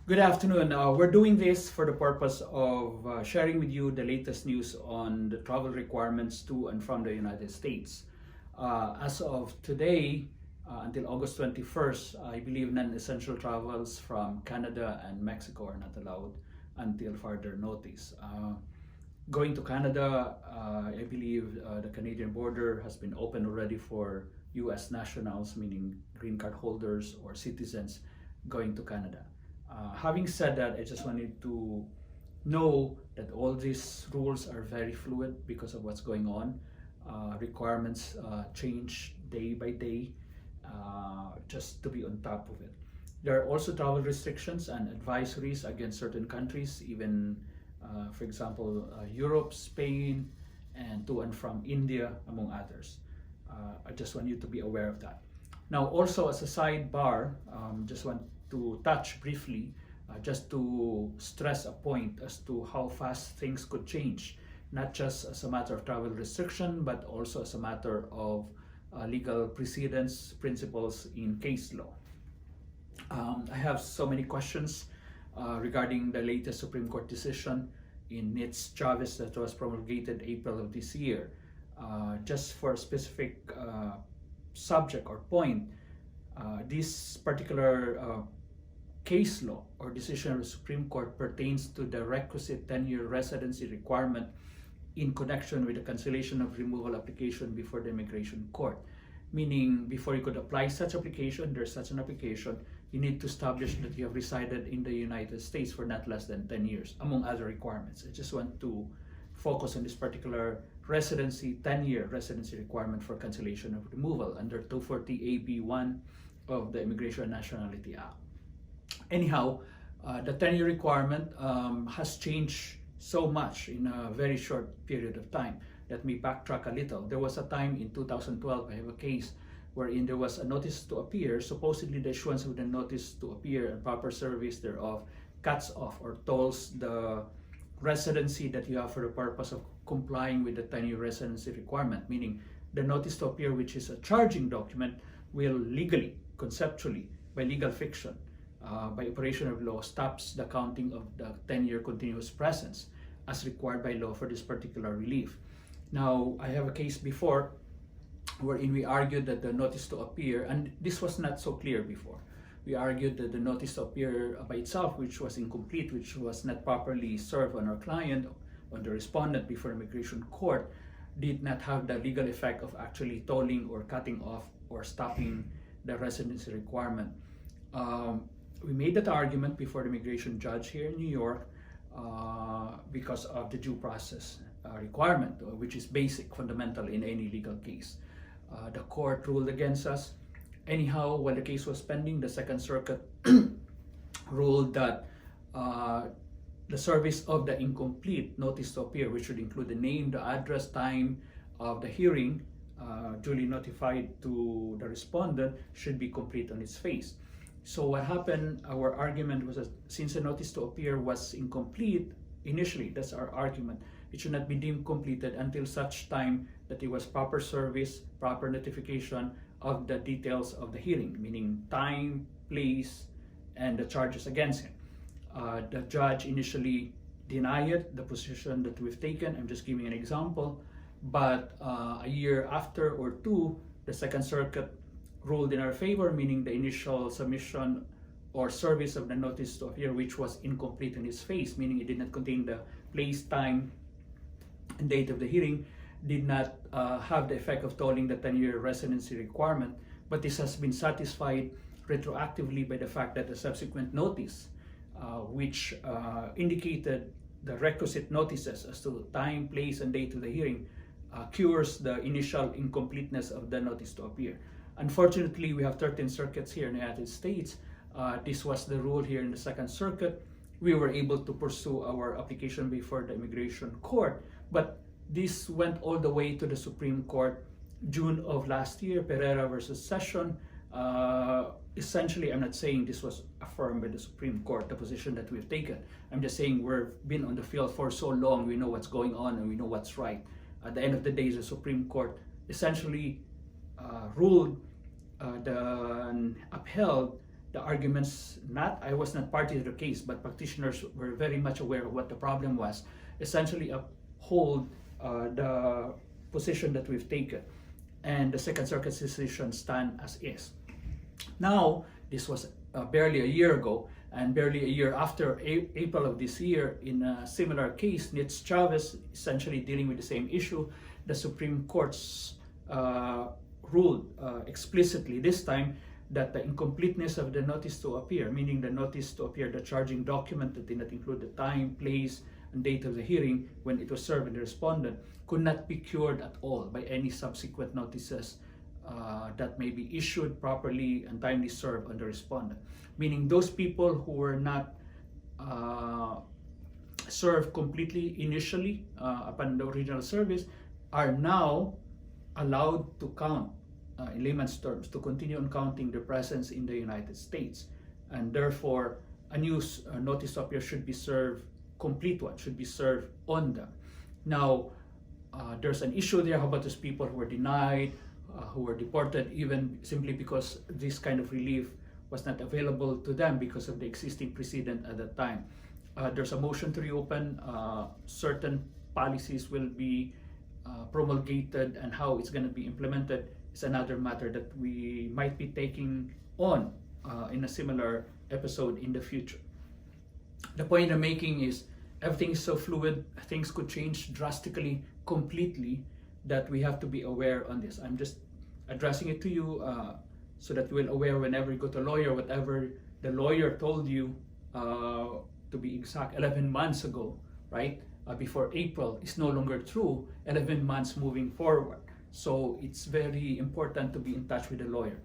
Good afternoon. We're doing this for the purpose of sharing with you the latest news on the travel requirements to and from the United States. As of today, until August 21st, I believe non-essential travels from Canada and Mexico are not allowed until further notice. Going to Canada, I believe the Canadian border has been open already for US nationals, meaning green card holders or citizens going to Canada. Having said that, I just wanted to know that all these rules are very fluid because of what's going on. Requirements change day by day, just to be on top of it. There are also travel restrictions and advisories against certain countries, even, for example, Europe, Spain, and to and from India, among others. I just want you to be aware of that. Now, also as a sidebar, just want to touch briefly, just to stress a point as to how fast things could change, not just as a matter of travel restriction, but also as a matter of legal precedents, principles in case law. I have so many questions regarding the latest Supreme Court decision in Nitz Chavez that was promulgated April of this year. Just for a specific subject or point, this particular case law or decision of the Supreme Court pertains to the requisite 10-year residency requirement in connection with the cancellation of removal application before the immigration court. Meaning, before you could apply such application, there's such an application, you need to establish that you have resided in the United States for not less than 10 years, among other requirements. I just want to focus on this particular residency, 10-year residency requirement for cancellation of removal under 240 AB1 of the Immigration and Nationality Act. Anyhow, the 10-year requirement has changed so much in a very short period of time. Let me backtrack a little. There was a time in 2012, I have a case wherein there was a notice to appear. Supposedly the issuance of the notice to appear and proper service thereof cuts off or tolls the residency that you have for the purpose of complying with the 10-year residency requirement, meaning the notice to appear, which is a charging document, will legally, conceptually, by legal fiction, by operation of law, stops the counting of the 10-year continuous presence as required by law for this particular relief. Now, I have a case before wherein we argued that the notice to appear, and this was not so clear before, we argued that the notice to appear by itself, which was incomplete, which was not properly served on our client, on the respondent before immigration court, did not have the legal effect of actually tolling or cutting off or stopping the residency requirement. We made that argument before the immigration judge here in New York because of the due process requirement, which is basic, fundamental in any legal case. The court ruled against us. Anyhow, when the case was pending, the Second Circuit ruled that the service of the incomplete notice to appear, which should include the name, the address, time of the hearing, duly notified to the respondent, should be complete on its face. So what happened, our argument was that since the notice to appear was incomplete, initially, that's our argument, it should not be deemed completed until such time that it was proper service, proper notification of the details of the hearing, meaning time, place, and the charges against him. The judge initially denied the position that we've taken. I'm just giving an example. But a year after or two, the Second Circuit ruled in our favor, meaning the initial submission or service of the notice to appear, which was incomplete in its face, meaning it did not contain the place, time, and date of the hearing, did not have the effect of tolling the 10-year residency requirement. But this has been satisfied retroactively by the fact that the subsequent notice, which indicated the requisite notices as to time, place, and date of the hearing, cures the initial incompleteness of the notice to appear. Unfortunately, we have 13 circuits here in the United States. This was the rule here in the Second Circuit. We were able to pursue our application before the immigration court, but this went all the way to the Supreme Court June of last year, Pereira versus Session. Essentially, I'm not saying this was affirmed by the Supreme Court, the position that we've taken. I'm just saying we've been on the field for so long, we know what's going on and we know what's right. At the end of the day, the Supreme Court essentially upheld the arguments, I was not party to the case, but practitioners were very much aware of what the problem was, essentially uphold the position that we've taken, and the Second Circuit's decision stand as is. Now, this was barely a year ago, and barely a year after April of this year, in a similar case, Nitz Chavez, essentially dealing with the same issue, the Supreme Court's ruled explicitly this time that the incompleteness of the notice to appear, meaning the notice to appear, the charging document that did not include the time, place, and date of the hearing when it was served in the respondent, could not be cured at all by any subsequent notices that may be issued properly and timely served on the respondent. Meaning those people who were not served completely initially upon the original service are now allowed to count, in layman's terms, to continue on counting their presence in the United States. And therefore, a new notice to appear should be served, complete one, should be served on them. Now, there's an issue there. How about those people who were denied, who were deported, even simply because this kind of relief was not available to them because of the existing precedent at that time? There's a motion to reopen. Certain policies will be promulgated, and how it's going to be implemented is another matter that we might be taking on in a similar episode in the future. The point I'm making is everything is so fluid, things could change drastically, completely, that we have to be aware on this. I'm just addressing it to you so that you're aware whenever you go to a lawyer, whatever the lawyer told you, to be exact, 11 months ago, right? Before April is no longer true 11 months moving forward. So it's very important to be in touch with the lawyer.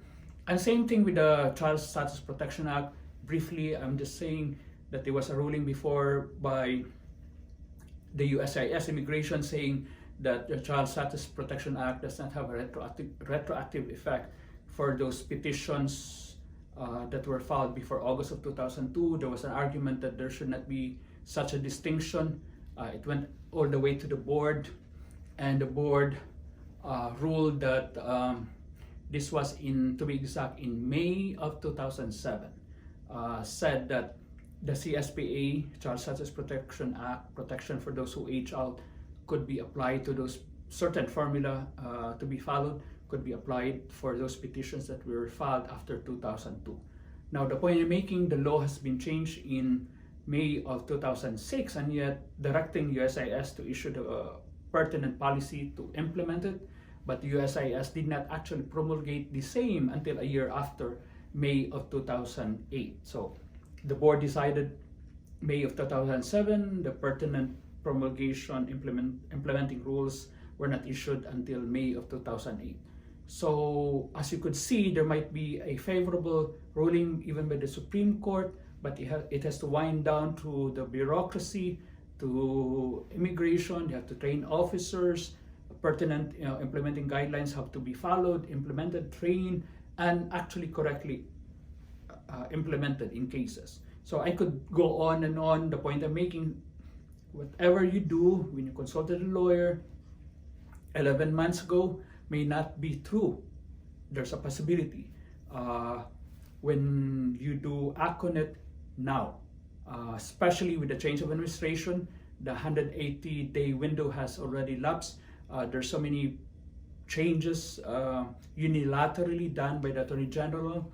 And same thing with the Child Status Protection Act. Briefly, I'm just saying that there was a ruling before by the USCIS Immigration saying that the Child Status Protection Act does not have a retroactive effect for those petitions that were filed before August of 2002. There was an argument that there should not be such a distinction. It went all the way to the board, and the board ruled that this was to be exact, in May of 2007, said that the CSPA, Child Status Protection Act, protection for those who age out, could be applied to those certain formula to be followed, could be applied for those petitions that were filed after 2002. Now, the point I'm making, the law has been changed in May of 2006, and yet directing USCIS to issue the pertinent policy to implement it, but USCIS did not actually promulgate the same until a year after May of 2008. So the board decided May of 2007, the pertinent promulgation implementing rules were not issued until May of 2008. So as you could see, there might be a favorable ruling even by the Supreme Court, but it has to wind down through the bureaucracy, to immigration. They have to train officers, pertinent implementing guidelines have to be followed, implemented, trained, and actually correctly implemented in cases. So I could go on and on. The point I'm making, whatever you do when you consulted a lawyer 11 months ago may not be true. There's a possibility. When you do act on it now, especially with the change of administration, the 180-day window has already lapsed. There's so many changes unilaterally done by the Attorney General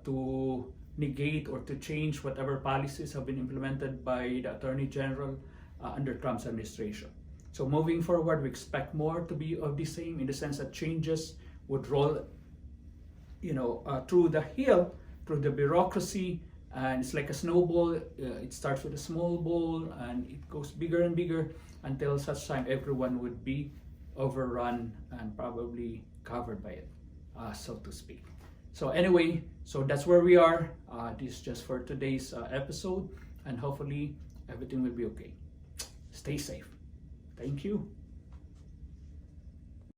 to negate or to change whatever policies have been implemented by the Attorney General under Trump's administration. So moving forward, we expect more to be of the same, in the sense that changes would roll, through the hill, through the bureaucracy, and it's like a snowball. It starts with a small ball and it goes bigger and bigger until such time everyone would be overrun and probably covered by it, so to speak. So anyway, so that's where we are. This is just for today's episode, and hopefully everything will be okay. Stay safe. Thank you.